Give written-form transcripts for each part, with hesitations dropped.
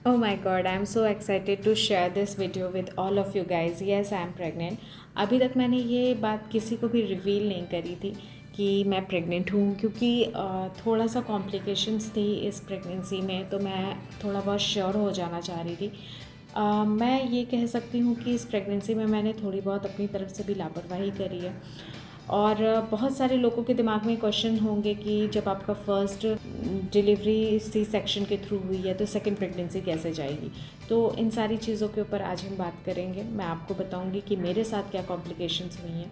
Oh my god, I'm so excited to share this video with all of you guys. Yes, I am pregnant. अभी तक मैंने ये बात किसी को भी रिवील नहीं करी थी कि मैं प्रेग्नेंट हूँ, क्योंकि थोड़ा सा कॉम्प्लिकेशंस थी इस प्रेगनेंसी में, तो मैं थोड़ा बहुत श्योर हो जाना चाह रही थी। मैं ये कह सकती हूँ कि इस प्रेगनेंसी में मैंने थोड़ी बहुत अपनी तरफ से भी लापरवाही करी है। और बहुत सारे लोगों के दिमाग में क्वेश्चन होंगे कि जब आपका फर्स्ट डिलीवरी सी सेक्शन के थ्रू हुई है तो सेकंड प्रेगनेंसी कैसे जाएगी। तो इन सारी चीज़ों के ऊपर आज हम बात करेंगे। मैं आपको बताऊंगी कि मेरे साथ क्या कॉम्प्लिकेशंस हुई हैं।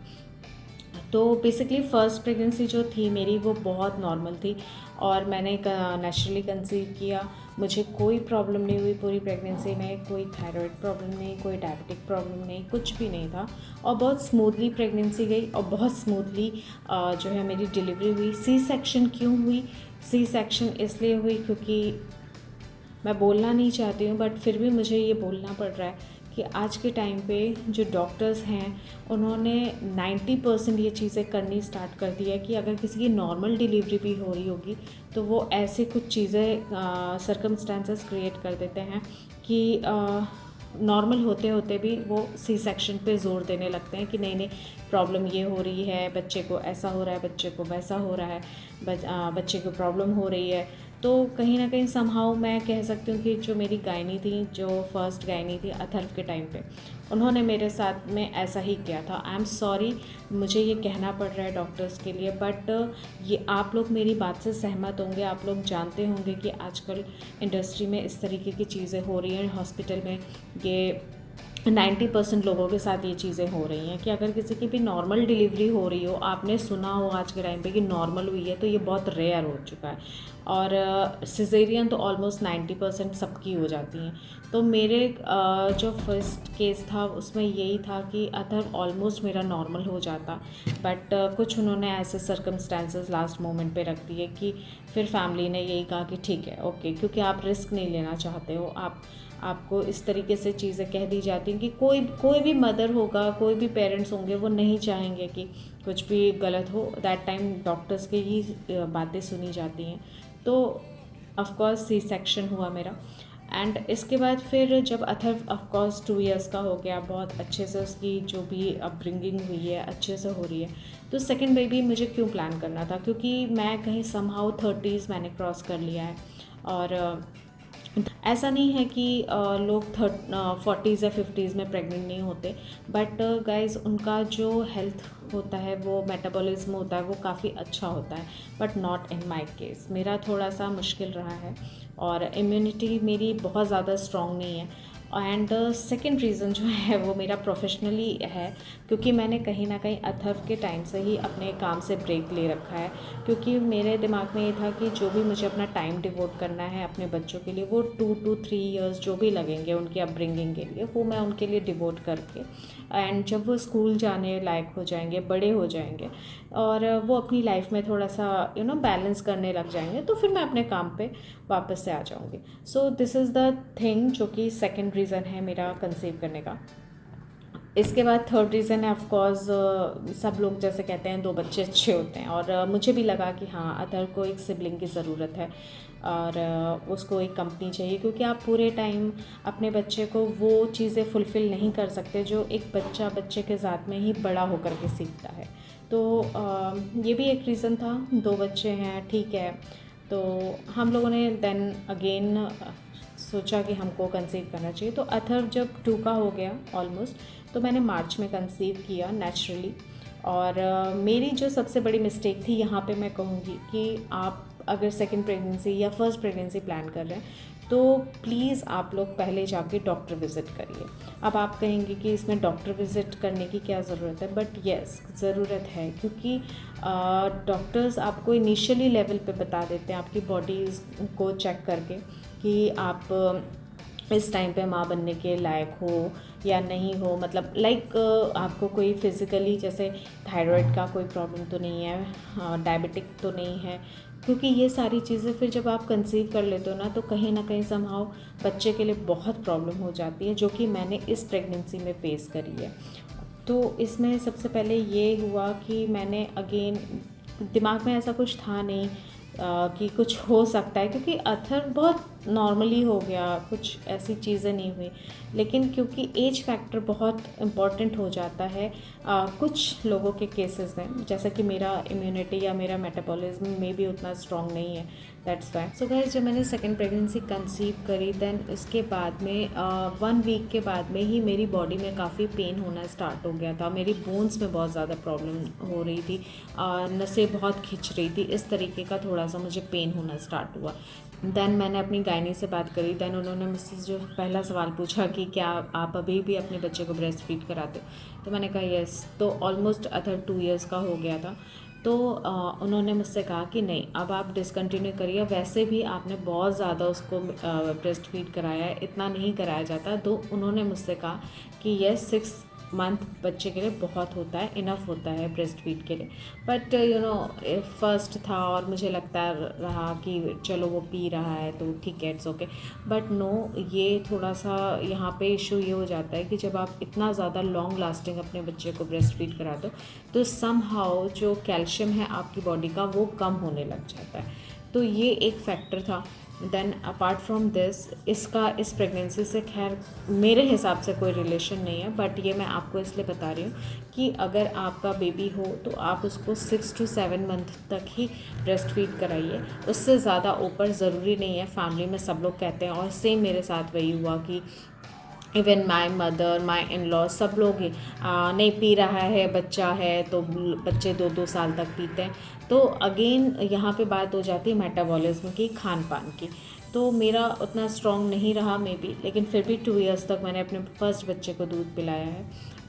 तो बेसिकली फ़र्स्ट प्रेगनेंसी जो थी मेरी, वो बहुत नॉर्मल थी और मैंने नेचुरली कंसीव किया। मुझे कोई प्रॉब्लम नहीं हुई पूरी प्रेगनेंसी में, कोई थायराइड प्रॉब्लम नहीं, कोई डायबिटिक प्रॉब्लम नहीं, कुछ भी नहीं था। और बहुत स्मूथली प्रेगनेंसी गई और बहुत स्मूथली जो है मेरी डिलीवरी हुई। सी सेक्शन क्यों हुई? सी सेक्शन इसलिए हुई क्योंकि मैं बोलना नहीं चाहती हूँ, बट फिर भी मुझे ये बोलना पड़ रहा है कि आज के टाइम पे जो डॉक्टर्स हैं उन्होंने 90% ये चीज़ें करनी स्टार्ट कर दी है कि अगर किसी की नॉर्मल डिलीवरी भी हो रही होगी तो वो ऐसे कुछ चीज़ें सर्कमस्टेंसेस क्रिएट कर देते हैं कि नॉर्मल होते होते भी वो सी सेक्शन पे ज़ोर देने लगते हैं कि नहीं नहीं, प्रॉब्लम ये हो रही है, बच्चे को ऐसा हो रहा है, बच्चे को वैसा हो रहा है, बच्चे को प्रॉब्लम हो रही है। तो कहीं ना कहीं समहाउ मैं कह सकती हूँ कि जो मेरी गायनी थी, जो फर्स्ट गायनी थी अथर्व के टाइम पे, उन्होंने मेरे साथ में ऐसा ही किया था। आई एम सॉरी, मुझे ये कहना पड़ रहा है डॉक्टर्स के लिए, बट ये आप लोग मेरी बात से सहमत होंगे। आप लोग जानते होंगे कि आजकल इंडस्ट्री में इस तरीके की चीज़ें हो रही हैं, हॉस्पिटल में ये 90% लोगों के साथ ये चीज़ें हो रही हैं कि अगर किसी की भी नॉर्मल डिलीवरी हो रही हो, आपने सुना हो आज के टाइम पे कि नॉर्मल हुई है, तो ये बहुत रेयर हो चुका है। और सिजेरियन तो ऑलमोस्ट 90% सबकी हो जाती हैं। तो मेरे जो फर्स्ट केस था उसमें यही था कि अदर ऑलमोस्ट मेरा नॉर्मल हो जाता, बट कुछ उन्होंने ऐसे सर्कमस्टांसेस लास्ट मोमेंट पे रख दिए कि फिर फैमिली ने यही कहा कि ठीक है, ओके, क्योंकि आप रिस्क नहीं लेना चाहते हो, आपको इस तरीके से चीज़ें कह दी जाती हैं कि कोई भी मदर होगा, कोई भी पेरेंट्स होंगे, वो नहीं चाहेंगे कि कुछ भी गलत हो। दैट टाइम डॉक्टर्स की ही बातें सुनी जाती हैं। तो ऑफकोर्स सी सेक्शन हुआ मेरा। एंड इसके बाद फिर जब अथर्व ऑफकोर्स 2 इयर्स का हो गया, बहुत अच्छे से उसकी जो भी अपब्रिंगिंग हुई है अच्छे से हो रही है, तो सेकंड बेबी मुझे क्यों प्लान करना था? क्योंकि मैं कहीं समहाउ 30s मैंने क्रॉस कर लिया है। और ऐसा नहीं है कि लोग 40s या 50s में प्रेग्नेंट नहीं होते, बट गाइज उनका जो हेल्थ होता है, वो मेटाबॉलिज्म होता है, वो काफ़ी अच्छा होता है। But not in my case, मेरा थोड़ा सा मुश्किल रहा है और इम्यूनिटी मेरी बहुत ज़्यादा स्ट्रॉन्ग नहीं है। एंड सेकेंड रीज़न जो है वो मेरा प्रोफेशनली है, क्योंकि मैंने कहीं ना कहीं अथर्व के टाइम से ही अपने काम से ब्रेक ले रखा है। क्योंकि मेरे दिमाग में ये था कि जो भी मुझे अपना टाइम डिवोट करना है अपने बच्चों के लिए, वो 2 to 3 इयर्स जो भी लगेंगे उनकी अपब्रिंगिंग के लिए, वो मैं उनके लिए डिवोट करके, एंड जब वो स्कूल जाने लायक हो जाएंगे, बड़े हो जाएंगे और वो अपनी लाइफ में थोड़ा सा बैलेंस करने लग जाएंगे, तो फिर मैं अपने काम पे वापस से आ जाऊँगी। So this is the thing जो कि सेकेंड रीज़न है मेरा कंसीव करने का। इसके बाद थर्ड रीज़न है ऑफकोर्स, सब लोग जैसे कहते हैं 2 बच्चे अच्छे होते हैं, और मुझे भी लगा कि हाँ, अदर को एक सिबलिंग की ज़रूरत है और उसको एक कंपनी चाहिए, क्योंकि आप पूरे टाइम अपने बच्चे को वो चीज़ें फुलफ़िल नहीं कर सकते जो एक बच्चा बच्चे के साथ में ही बड़ा होकर के सीखता है। तो ये भी एक रीज़न था। 2 बच्चे हैं, ठीक है। तो हम लोगों ने देन अगेन सोचा कि हमको कंसीव करना चाहिए। तो अथर्व जब 2 का हो गया ऑलमोस्ट, तो मैंने मार्च में कंसीव किया नेचुरली। और मेरी जो सबसे बड़ी मिस्टेक थी यहाँ पे, मैं कहूँगी कि आप अगर सेकंड प्रेगनेंसी या फर्स्ट प्रेगनेंसी प्लान कर रहे हैं तो प्लीज़ आप लोग पहले जाके डॉक्टर विज़िट करिए। अब आप कहेंगे कि इसमें डॉक्टर विज़िट करने की क्या ज़रूरत है, बट येस, ज़रूरत है, क्योंकि डॉक्टर्स आपको इनिशियली लेवल पे बता देते हैं आपकी बॉडी को चेक करके कि आप इस टाइम पे माँ बनने के लायक हो या नहीं हो। मतलब लाइक आपको कोई फिज़िकली, जैसे थायराइड का कोई प्रॉब्लम तो नहीं है, डायबिटिक तो नहीं है, क्योंकि ये सारी चीज़ें फिर जब आप कंसीव कर लेते हो ना तो कहीं समहाउ बच्चे के लिए बहुत प्रॉब्लम हो जाती है, जो कि मैंने इस प्रेगनेंसी में फेस करी है। तो इसमें सबसे पहले ये हुआ कि मैंने अगेन, दिमाग में ऐसा कुछ था नहीं कि कुछ हो सकता है, क्योंकि अथर्व बहुत नॉर्मली हो गया, कुछ ऐसी चीज़ें नहीं हुई। लेकिन क्योंकि एज फैक्टर बहुत इम्पॉर्टेंट हो जाता है कुछ लोगों के केसेस में, जैसा कि मेरा इम्यूनिटी या मेरा मेटाबॉलिज्म में भी उतना स्ट्रॉन्ग नहीं है, दैट्स वाई। सो गाइस, जब मैंने सेकेंड प्रेगनेंसी कंसीव करी, देन उसके बाद में 1 वीक के बाद में ही मेरी बॉडी में काफ़ी पेन होना स्टार्ट हो गया था। मेरी बोन्स में बहुत ज़्यादा प्रॉब्लम हो रही थी, नसें बहुत खिंच रही थी, इस तरीके का थोड़ा सा मुझे पेन होना स्टार्ट हुआ। देन मैंने अपनी गायनी से बात करी। देन उन्होंने मुझसे जो पहला सवाल पूछा कि क्या आप अभी भी अपने बच्चे को ब्रेस्ट फीड कराते हो, तो मैंने कहा येस। तो ऑलमोस्ट अदर 2 ईयर्स का हो गया था। तो उन्होंने मुझसे कहा कि नहीं, अब आप डिसकंटिन्यू करिए, वैसे भी आपने बहुत ज़्यादा उसको ब्रेस्ट फीड कराया है, इतना नहीं कराया जाता। तो उन्होंने मुझसे कहा कि येस, 6 मंथ बच्चे के लिए बहुत होता है, इनफ होता है ब्रेस्ट फीड के लिए। बट फर्स्ट था और मुझे लगता रहा कि चलो वो पी रहा है तो ठीक है, इट्स ओके। बट नो, ये थोड़ा सा यहाँ पे इशू ये हो जाता है कि जब आप इतना ज़्यादा लॉन्ग लास्टिंग अपने बच्चे को ब्रेस्ट फीड करा दो तो समहाउ जो कैल्शियम है आपकी बॉडी का वो कम होने लग जाता है। तो ये एक फैक्टर था। देन अपार्ट फ्रॉम दिस, इसका इस प्रेगनेंसी से खैर मेरे हिसाब से कोई रिलेशन नहीं है, बट ये मैं आपको इसलिए बता रही हूँ कि अगर आपका बेबी हो तो आप उसको 6 to 7 मंथ तक ही ब्रेस्ट फीड कराइए, उससे ज़्यादा ऊपर ज़रूरी नहीं है। फैमिली में सब लोग कहते हैं, और सेम मेरे साथ वही हुआ कि even my mother, my in law, सब लोग ही नहीं पी रहा है, बच्चा है तो बच्चे 2-2 साल तक पीते हैं। तो अगेन यहाँ पे बात हो जाती है मेटाबॉलिज्म की, खान पान की। तो मेरा उतना स्ट्रॉन्ग नहीं रहा मे बी, लेकिन फिर भी 2 ईयर्स तक मैंने अपने फर्स्ट बच्चे को दूध पिलाया है।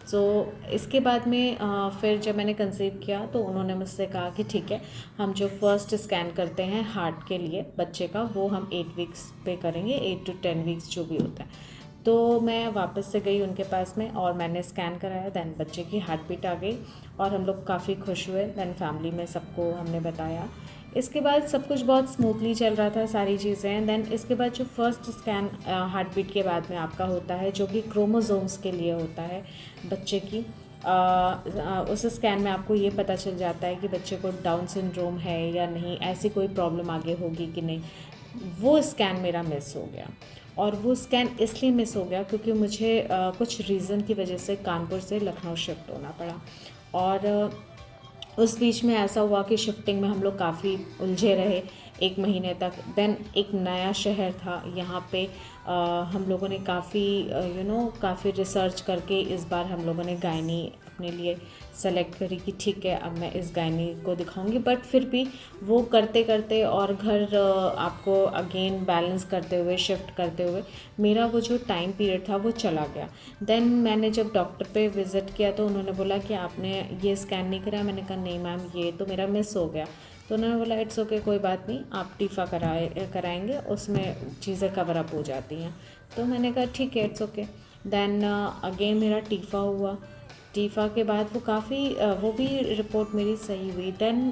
सो इसके बाद में फिर जब मैंने कंसीव किया तो उन्होंने मुझसे कहा कि ठीक है, हम जो फर्स्ट स्कैन करते हैं हार्ट के लिए बच्चे का, वो हम 8 वीक्स पे करेंगे, 8 to 10 वीक्स जो भी होता है। तो मैं वापस से गई उनके पास में और मैंने स्कैन कराया। दैन बच्चे की हार्ट बीट आ गई और हम लोग काफ़ी खुश हुए। दैन फैमिली में सबको हमने बताया। इसके बाद सब कुछ बहुत स्मूथली चल रहा था, सारी चीज़ें। दैन इसके बाद जो फर्स्ट स्कैन हार्ट बीट के बाद में आपका होता है, जो कि क्रोमोसोम्स के लिए होता है बच्चे की, उस स्कैन में आपको ये पता चल जाता है कि बच्चे को डाउन सिंड्रोम है या नहीं, ऐसी कोई प्रॉब्लम आगे होगी कि नहीं। वो स्कैन मेरा मिस हो गया, और वो स्कैन इसलिए मिस हो गया क्योंकि मुझे कुछ रीज़न की वजह से कानपुर से लखनऊ शिफ्ट होना पड़ा। और उस बीच में ऐसा हुआ कि शिफ्टिंग में हम लोग काफ़ी उलझे रहे 1 महीने तक। देन एक नया शहर था, यहाँ पे हम लोगों ने काफ़ी काफ़ी रिसर्च करके इस बार हम लोगों ने गायनी अपने लिए सेलेक्ट करी कि ठीक है, अब मैं इस गायनी को दिखाऊंगी। बट फिर भी वो करते करते और घर आपको अगेन बैलेंस करते हुए, शिफ्ट करते हुए, मेरा वो जो टाइम पीरियड था वो चला गया। देन मैंने जब डॉक्टर पे विज़िट किया तो उन्होंने बोला कि आपने ये स्कैन नहीं कराया। मैंने कहा नहीं मैम, ये तो मेरा मिस हो गया। तो उन्होंने बोला इट्स ओके, कोई बात नहीं, आप टीफ़ा कराएंगे, उसमें चीज़ें कवर अप हो जाती हैं। तो मैंने कहा ठीक है, इट्स ओके। देन अगेन मेरा टीफ़ा हुआ। टीफ़ा के बाद वो भी रिपोर्ट मेरी सही हुई। देन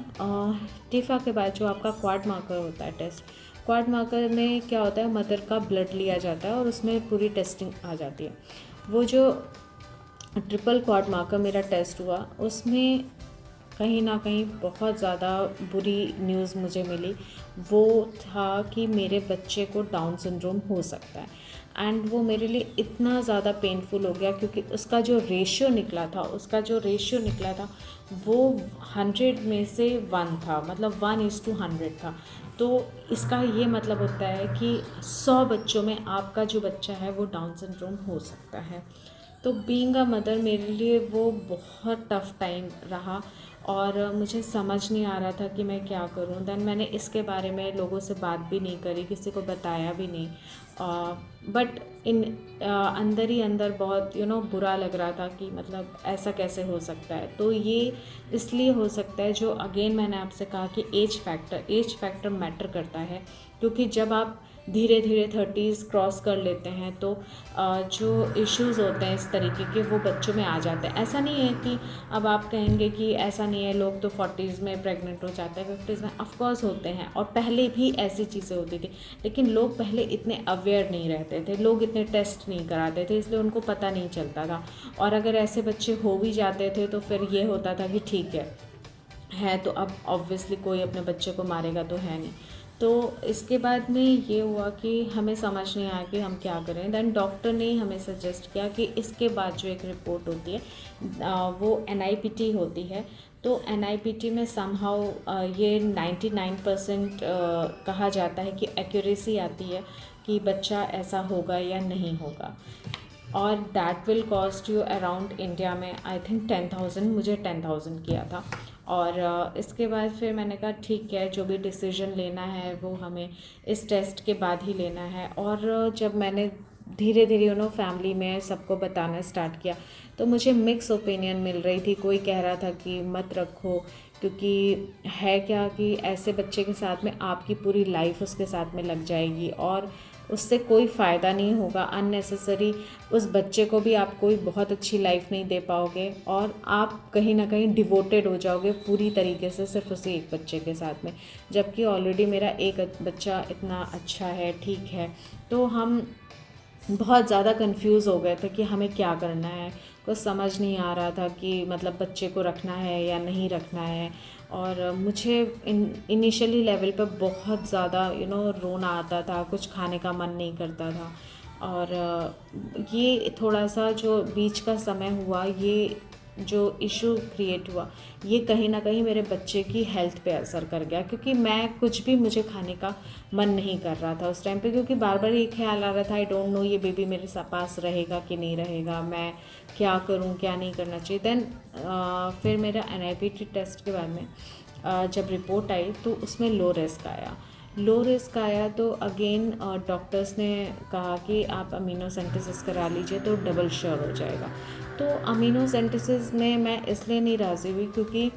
टीफ़ा के बाद जो आपका क्वाड मार्कर होता है टेस्ट, क्वाड मार्कर में क्या होता है, मदर का ब्लड लिया जाता है और उसमें पूरी टेस्टिंग आ जाती है। वो जो ट्रिपल क्वाड मार्कर मेरा टेस्ट हुआ, उसमें कहीं ना कहीं बहुत ज़्यादा बुरी न्यूज़ मुझे मिली। वो था कि मेरे बच्चे को डाउन सिंड्रोम हो सकता है। एंड वो मेरे लिए इतना ज़्यादा पेनफुल हो गया क्योंकि उसका जो रेशियो निकला था वो 100 में से 1 था, मतलब 1:100 था। तो इसका ये मतलब होता है कि 100 बच्चों में आपका जो बच्चा है वो डाउन सिंड्रोम हो सकता है। तो बीइंग अ मदर मेरे लिए वो बहुत टफ़ टाइम रहा और मुझे समझ नहीं आ रहा था कि मैं क्या करूं। देन मैंने इसके बारे में लोगों से बात भी नहीं करी, किसी को बताया भी नहीं। बट अंदर ही अंदर बहुत बुरा लग रहा था कि मतलब ऐसा कैसे हो सकता है। तो ये इसलिए हो सकता है, जो अगेन मैंने आपसे कहा कि एज फैक्टर मैटर करता है। क्योंकि जब आप धीरे धीरे 30s क्रॉस कर लेते हैं तो जो इश्यूज़ होते हैं इस तरीके के, वो बच्चों में आ जाते हैं। ऐसा नहीं है कि अब आप कहेंगे कि ऐसा नहीं है, लोग तो 40s में प्रेग्नेंट हो जाते हैं, 50s में, ऑफ कोर्स होते हैं, और पहले भी ऐसी चीज़ें होती थी। लेकिन लोग पहले इतने अवेयर नहीं रहते थे, लोग इतने टेस्ट नहीं कराते थे, इसलिए उनको पता नहीं चलता था। और अगर ऐसे बच्चे हो भी जाते थे तो फिर ये होता था कि ठीक है तो अब ऑब्वियसली कोई अपने बच्चे को मारेगा तो है नहीं। तो इसके बाद में ये हुआ कि हमें समझ नहीं आया कि हम क्या करें। देन डॉक्टर ने हमें सजेस्ट किया कि इसके बाद जो एक रिपोर्ट होती है वो NIPT होती है। तो NIPT में समहाउ ये 99% कहा जाता है कि एक्यूरेसी आती है कि बच्चा ऐसा होगा या नहीं होगा, और that will cost you around India में आई थिंक 10,000, मुझे 10,000 किया था। और इसके बाद फिर मैंने कहा ठीक है, जो भी डिसीजन लेना है वो हमें इस टेस्ट के बाद ही लेना है। और जब मैंने धीरे धीरे फैमिली में सबको बताना स्टार्ट किया तो मुझे मिक्स ओपिनियन मिल रही थी। कोई कह रहा था कि मत रखो, क्योंकि है क्या कि ऐसे बच्चे के साथ में आपकी पूरी लाइफ उसके साथ में लग जाएगी और उससे कोई फ़ायदा नहीं होगा। अननेसेसरी उस बच्चे को भी आप कोई बहुत अच्छी लाइफ नहीं दे पाओगे और आप कहीं ना कहीं डिवोटेड हो जाओगे पूरी तरीके से सिर्फ उसी एक बच्चे के साथ में, जबकि ऑलरेडी मेरा एक बच्चा इतना अच्छा है, ठीक है। तो हम बहुत ज़्यादा कंफ्यूज हो गए थे कि हमें क्या करना है। कुछ समझ नहीं आ रहा था कि मतलब बच्चे को रखना है या नहीं रखना है। और मुझे इनिशियली लेवल पे बहुत ज़्यादा रोना आता था, कुछ खाने का मन नहीं करता था। और ये थोड़ा सा जो बीच का समय हुआ, ये जो इशू क्रिएट हुआ, ये कहीं ना कहीं मेरे बच्चे की हेल्थ पे असर कर गया, क्योंकि मैं कुछ भी मुझे खाने का मन नहीं कर रहा था उस टाइम पे, क्योंकि बार बार ये ख्याल आ रहा था आई डोंट नो ये बेबी मेरे पास रहेगा कि नहीं रहेगा, मैं क्या करूं, क्या नहीं करना चाहिए। देन फिर मेरा NIPT टेस्ट के बाद में जब रिपोर्ट आई तो उसमें लो रिस्क आया। तो अगेन डॉक्टर्स ने कहा कि आप अमीनोसेंटेसिस करा लीजिए तो डबल श्योर हो जाएगा। तो अमीनोसेंटेसिस में मैं इसलिए नहीं राज़ी हुई क्योंकि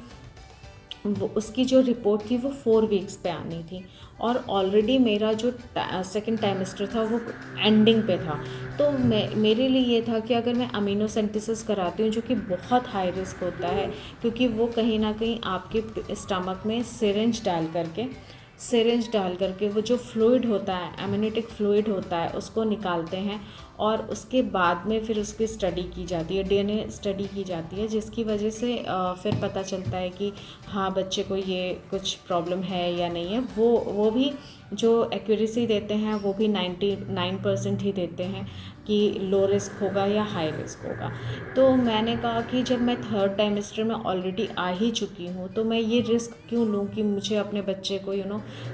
वो उसकी जो रिपोर्ट थी वो 4 वीक्स पे आनी थी और ऑलरेडी मेरा जो सेकंड टाइमेस्टर था वो एंडिंग पे था। तो मेरे लिए ये था कि अगर मैं अमीनोसेंटेसिस कराती हूँ, जो कि बहुत हाई रिस्क होता है, क्योंकि वो कहीं ना कहीं आपके स्टमक में सिरिंज डाल करके वो जो फ्लूइड होता है, एमनियोटिक फ्लूइड होता है, उसको निकालते हैं और उसके बाद में फिर उसकी स्टडी की जाती है, DNA स्टडी की जाती है, जिसकी वजह से फिर पता चलता है कि हाँ बच्चे को ये कुछ प्रॉब्लम है या नहीं है। वो भी जो एक्यूरेसी देते हैं वो भी 99% ही देते हैं कि लो रिस्क होगा या हाई रिस्क होगा। तो मैंने कहा कि जब मैं थर्ड टाइमेस्टर में ऑलरेडी आ ही चुकी हूँ तो मैं ये रिस्क क्यों लूँ कि मुझे अपने बच्चे को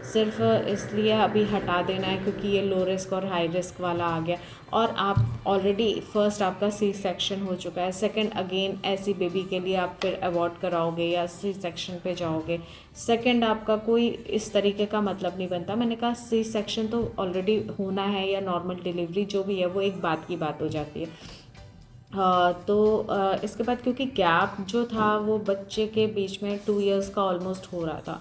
सिर्फ इसलिए अभी हटा देना है क्योंकि ये लो रिस्क और हाई रिस्क वाला आ गया। और आप ऑलरेडी फर्स्ट आपका C-सेक्शन हो चुका है, सेकंड अगेन ऐसी बेबी के लिए आप फिर अवॉर्ड कराओगे या C-सेक्शन पे जाओगे, सेकंड आपका कोई इस तरीके का मतलब नहीं बनता। मैंने कहा C-सेक्शन तो ऑलरेडी होना है या नॉर्मल डिलीवरी जो भी है वो एक बात की बात हो जाती है। तो इसके बाद क्योंकि गैप जो था वो बच्चे के बीच में 2 इयर्स का ऑलमोस्ट हो रहा था,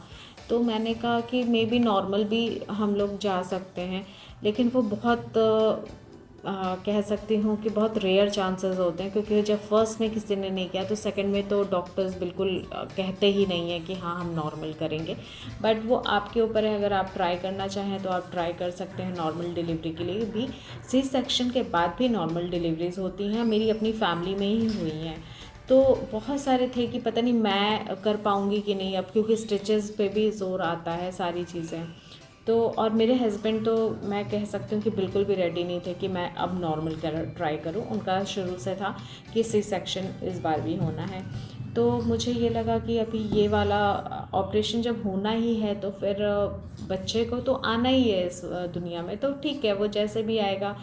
तो मैंने कहा कि मे बी नॉर्मल भी हम लोग जा सकते हैं, लेकिन वो बहुत कह सकती हूँ कि बहुत रेयर चांसेस होते हैं, क्योंकि जब फर्स्ट में किसी ने नहीं किया तो सेकंड में तो डॉक्टर्स बिल्कुल कहते ही नहीं है कि हाँ हम नॉर्मल करेंगे। बट वो आपके ऊपर है, अगर आप ट्राई करना चाहें तो आप ट्राई कर सकते हैं नॉर्मल डिलीवरी के लिए भी। C-सेक्शन के बाद भी नॉर्मल डिलीवरीज होती हैं, मेरी अपनी फैमिली में ही हुई हैं। तो बहुत सारे थे कि पता नहीं मैं कर पाऊँगी कि नहीं अब, क्योंकि स्टिचेस पे भी ज़ोर आता है, सारी चीज़ें। तो और मेरे हस्बैंड तो मैं कह सकती हूँ कि बिल्कुल भी रेडी नहीं थे कि मैं अब नॉर्मल ट्राई करूँ। उनका शुरू से था कि C-सेक्शन इस बार भी होना है। तो मुझे ये लगा कि अभी ये वाला ऑपरेशन जब होना ही है तो फिर बच्चे को तो आना ही है इस दुनिया में, तो ठीक है वो जैसे भी आएगा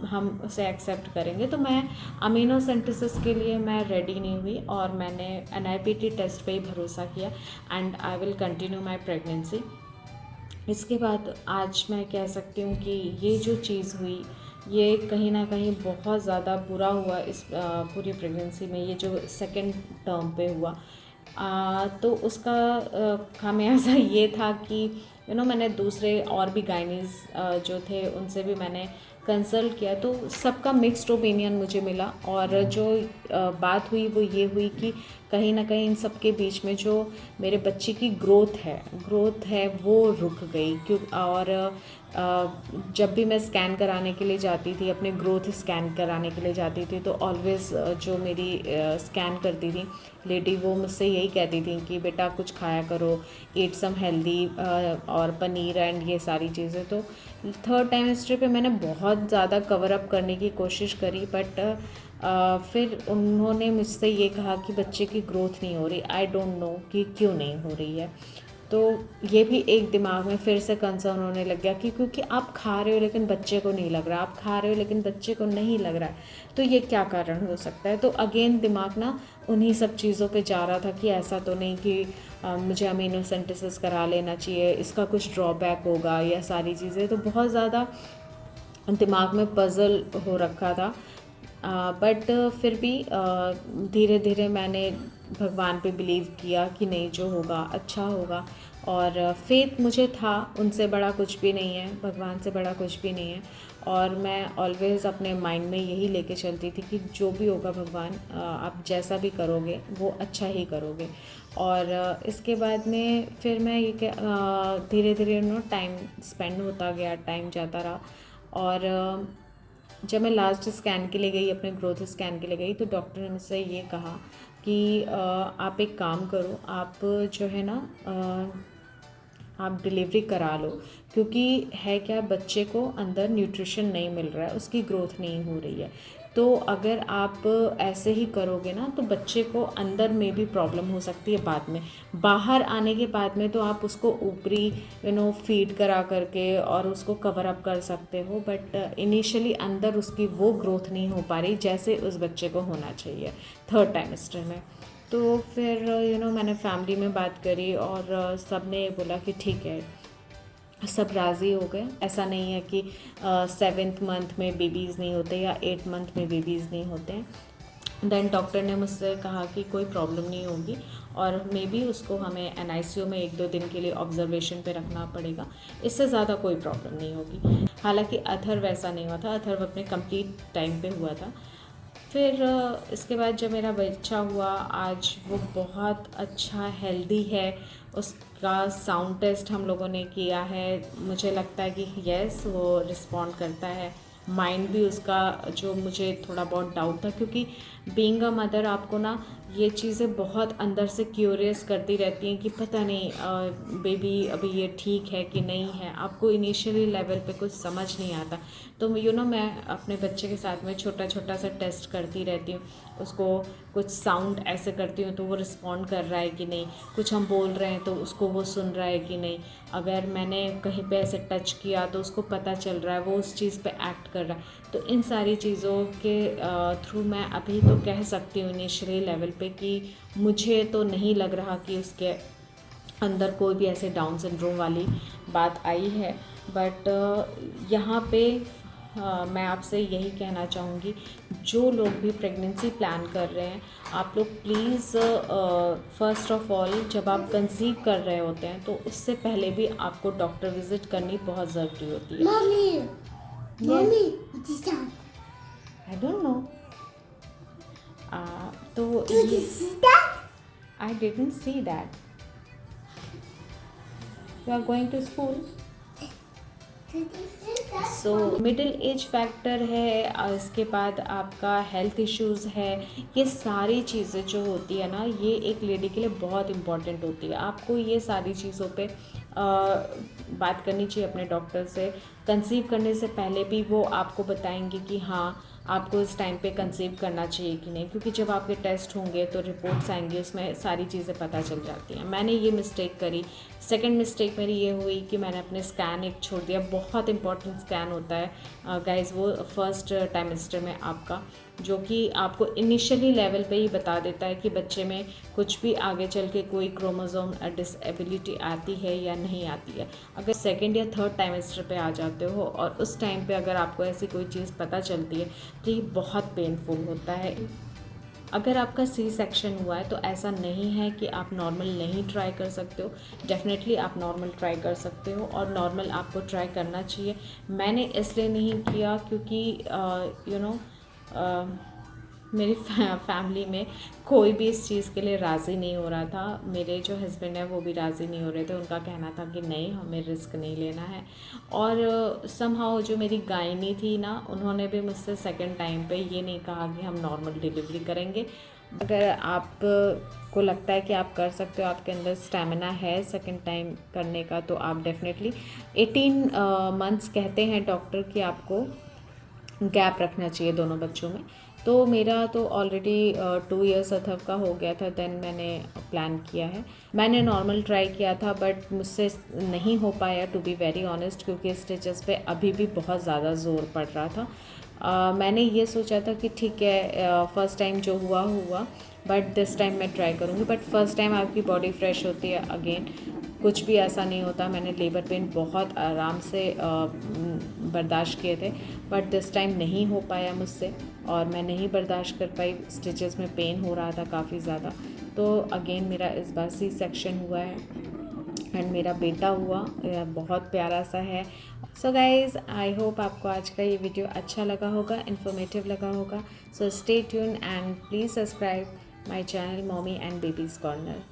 हम उसे एक्सेप्ट करेंगे। तो मैं अमीनोसेंटेसिस के लिए मैं रेडी नहीं हुई और मैंने NIPT टेस्ट पे ही भरोसा किया and I will continue my pregnancy. इसके बाद आज मैं कह सकती हूँ कि ये जो चीज़ हुई ये कहीं ना कहीं बहुत ज़्यादा बुरा हुआ इस पूरी प्रेगनेंसी में, ये जो सेकंड टर्म पे हुआ। तो उसका खामियाजा ये था कि मैंने दूसरे और भी गाइनीज जो थे उनसे भी मैंने कंसल्ट किया, तो सबका मिक्स्ड ओपिनियन मुझे मिला। और जो बात हुई वो ये हुई कि कहीं ना कहीं इन सब के बीच में जो मेरे बच्चे की ग्रोथ है वो रुक गई। और जब भी मैं स्कैन कराने के लिए जाती थी, अपने ग्रोथ स्कैन कराने के लिए जाती थी, तो ऑलवेज़ जो मेरी स्कैन करती थी लेडी, वो मुझसे यही कहती थी कि बेटा कुछ खाया करो, ईट सम हेल्दी, और पनीर एंड ये सारी चीज़ें। तो थर्ड टाइमेस्टर पे मैंने बहुत ज़्यादा कवर अप करने की कोशिश करी, बट फिर उन्होंने मुझसे ये कहा कि बच्चे की ग्रोथ नहीं हो रही। आई डोंट नो कि क्यों नहीं हो रही है। तो ये भी एक दिमाग में फिर से कंसर्न होने लग गया कि क्योंकि आप खा रहे हो लेकिन बच्चे को नहीं लग रहा, आप खा रहे हो लेकिन बच्चे को नहीं लग रहा है, तो ये क्या कारण हो सकता है। तो अगेन दिमाग ना उन्हीं सब चीज़ों पे जा रहा था कि ऐसा तो नहीं कि मुझे अमीनोसेंटेसिस करा लेना चाहिए, इसका कुछ ड्रॉबैक होगा या सारी चीज़ें। तो बहुत ज़्यादा दिमाग में पज़ल हो रखा था। बट फिर भी धीरे धीरे मैंने भगवान पे बिलीव किया कि नहीं, जो होगा अच्छा होगा। और फेथ मुझे था, उनसे बड़ा कुछ भी नहीं है, भगवान से बड़ा कुछ भी नहीं है। और मैं ऑलवेज़ अपने माइंड में यही लेके चलती थी कि जो भी होगा भगवान, आप जैसा भी करोगे वो अच्छा ही करोगे। और इसके बाद में फिर मैं ये धीरे धीरे टाइम स्पेंड होता गया, टाइम जाता रहा। और जब मैं लास्ट स्कैन के लिए गई, अपने ग्रोथ स्कैन के लिए गई, तो डॉक्टर ने मुझसे ये कहा कि आप एक काम करो, आप जो है ना आप डिलीवरी करा लो, क्योंकि है क्या, बच्चे को अंदर न्यूट्रिशन नहीं मिल रहा है, उसकी ग्रोथ नहीं हो रही है। तो अगर आप ऐसे ही करोगे ना तो बच्चे को अंदर में भी प्रॉब्लम हो सकती है बाद में। बाहर आने के बाद में तो आप उसको ऊपरी फीड करा करके और उसको कवर अप कर सकते हो, बट इनिशियली अंदर उसकी वो ग्रोथ नहीं हो पा रही जैसे उस बच्चे को होना चाहिए थर्ड टाइमेस्टर में। तो फिर मैंने फैमिली में बात करी और सब ने बोला कि ठीक है, सब राज़ी हो गए। ऐसा नहीं है कि 7th मंथ में बेबीज़ नहीं होते या 8th मंथ में बेबीज़ नहीं होते हैं। देन डॉक्टर ने मुझसे कहा कि कोई प्रॉब्लम नहीं होगी और मे बी उसको हमें NICU में 1-2 दिन के लिए ऑब्जर्वेशन पे रखना पड़ेगा, इससे ज़्यादा कोई प्रॉब्लम नहीं होगी। हालांकि अथर वैसा नहीं हुआ था, अथर अपने कंप्लीट टाइम पे हुआ था। फिर इसके बाद जब मेरा बच्चा हुआ, आज वो बहुत अच्छा हेल्दी है। उसका साउंड टेस्ट हम लोगों ने किया है, मुझे लगता है कि यस, वो रिस्पॉन्ड करता है। माइंड भी उसका, जो मुझे थोड़ा बहुत डाउट था, क्योंकि बीइंग अ मदर आपको ना ये चीज़ें बहुत अंदर से क्यूरियस करती रहती हैं कि पता नहीं बेबी अभी ये ठीक है कि नहीं है। आपको इनिशियली लेवल पे कुछ समझ नहीं आता। तो मैं अपने बच्चे के साथ में छोटा छोटा सा टेस्ट करती रहती हूँ। उसको कुछ साउंड ऐसे करती हूँ तो वो रिस्पॉन्ड कर रहा है कि नहीं, कुछ हम बोल रहे हैं तो उसको वो सुन रहा है कि नहीं, अगर मैंने कहीं पे ऐसे टच किया तो उसको पता चल रहा है, वो उस चीज़ पे एक्ट कर रहा है। तो इन सारी चीज़ों के थ्रू मैं अभी तो कह सकती हूँ इनिशियली लेवल पे कि मुझे तो नहीं लग रहा कि उसके अंदर कोई भी ऐसे डाउन सिंड्रोम वाली बात आई है। बट यहाँ पे मैं आपसे यही कहना चाहूँगी, जो लोग भी प्रेगनेंसी प्लान कर रहे हैं, आप लोग प्लीज़ फ़र्स्ट ऑफ ऑल जब आप कंसीव कर रहे होते हैं तो उससे पहले भी आपको डॉक्टर विज़िट करनी बहुत ज़रूरी होती है। Mommy, Mommy, what is that? I don't know. तो Did you see that? I didn't see that. You are going to school. Did you see that? So middle age factor है, इसके बाद आपका हेल्थ इश्यूज़ है। ये सारी चीज़ें जो होती है ना, ये एक लेडी के लिए बहुत इम्पॉर्टेंट होती है। आपको ये सारी चीज़ों पे बात करनी चाहिए अपने डॉक्टर से। कंसीव करने से पहले भी वो आपको बताएंगे कि हाँ, आपको इस टाइम पे कंसीव करना चाहिए कि नहीं, क्योंकि जब आपके टेस्ट होंगे तो रिपोर्ट्स आएंगी, उसमें सारी चीज़ें पता चल जाती हैं। मैंने ये मिस्टेक करी। सेकंड मिस्टेक मेरी ये हुई कि मैंने अपने स्कैन एक छोड़ दिया। बहुत इंपॉर्टेंट स्कैन होता है गाइस वो फर्स्ट टाइमेस्टर में आपका, जो कि आपको इनिशियली लेवल पे ही बता देता है कि बच्चे में कुछ भी आगे चल के कोई क्रोमोसोम डिसेबिलिटी आती है या नहीं आती है। अगर सेकंड या थर्ड टाइमेस्टर पे आ जाते हो और उस टाइम पे अगर आपको ऐसी कोई चीज़ पता चलती है तो ये बहुत पेनफुल होता है। अगर आपका C-सेक्शन हुआ है तो ऐसा नहीं है कि आप नॉर्मल नहीं ट्राई कर सकते हो। डेफिनेटली आप नॉर्मल ट्राई कर सकते हो और नॉर्मल आपको ट्राई करना चाहिए। मैंने इसलिए नहीं किया क्योंकि मेरी फैमिली में कोई भी इस चीज़ के लिए राज़ी नहीं हो रहा था। मेरे जो हस्बैंड है वो भी राज़ी नहीं हो रहे थे। उनका कहना था कि नहीं, हमें रिस्क नहीं लेना है। और समहाउ जो मेरी गायनी थी ना, उन्होंने भी मुझसे सेकंड टाइम पे ये नहीं कहा कि हम नॉर्मल डिलीवरी करेंगे। अगर आप को लगता है कि आप कर सकते हो, आपके अंदर स्टेमिना है सेकंड टाइम करने का, तो आप डेफिनेटली 18 मंथ्स कहते हैं डॉक्टर कि आपको गैप रखना चाहिए दोनों बच्चों में। तो मेरा तो ऑलरेडी 2 इयर्स अथव का हो गया था, देन मैंने प्लान किया है। मैंने नॉर्मल ट्राई किया था बट मुझसे नहीं हो पाया, टू बी वेरी ऑनेस्ट, क्योंकि स्टिचेस पे अभी भी बहुत ज़्यादा ज़ोर पड़ रहा था। मैंने ये सोचा था कि ठीक है, फ़र्स्ट टाइम जो हुआ हुआ, बट दिस टाइम मैं ट्राई करूँगी। बट फर्स्ट टाइम आपकी बॉडी फ्रेश होती है, अगेन कुछ भी ऐसा नहीं होता। मैंने लेबर पेन बहुत आराम से बर्दाश्त किए थे, बट दिस टाइम नहीं हो पाया मुझसे और मैं नहीं बर्दाश्त कर पाई। स्टिचेस में पेन हो रहा था काफ़ी ज़्यादा। तो अगेन मेरा इस बार सी सेक्शन हुआ है एंड मेरा बेटा हुआ, बहुत प्यारा सा है। सो गाइज़, आई होप आपको आज का ये वीडियो अच्छा लगा होगा, इन्फॉर्मेटिव लगा होगा। So stay tune and please subscribe my channel mommy and babies corner.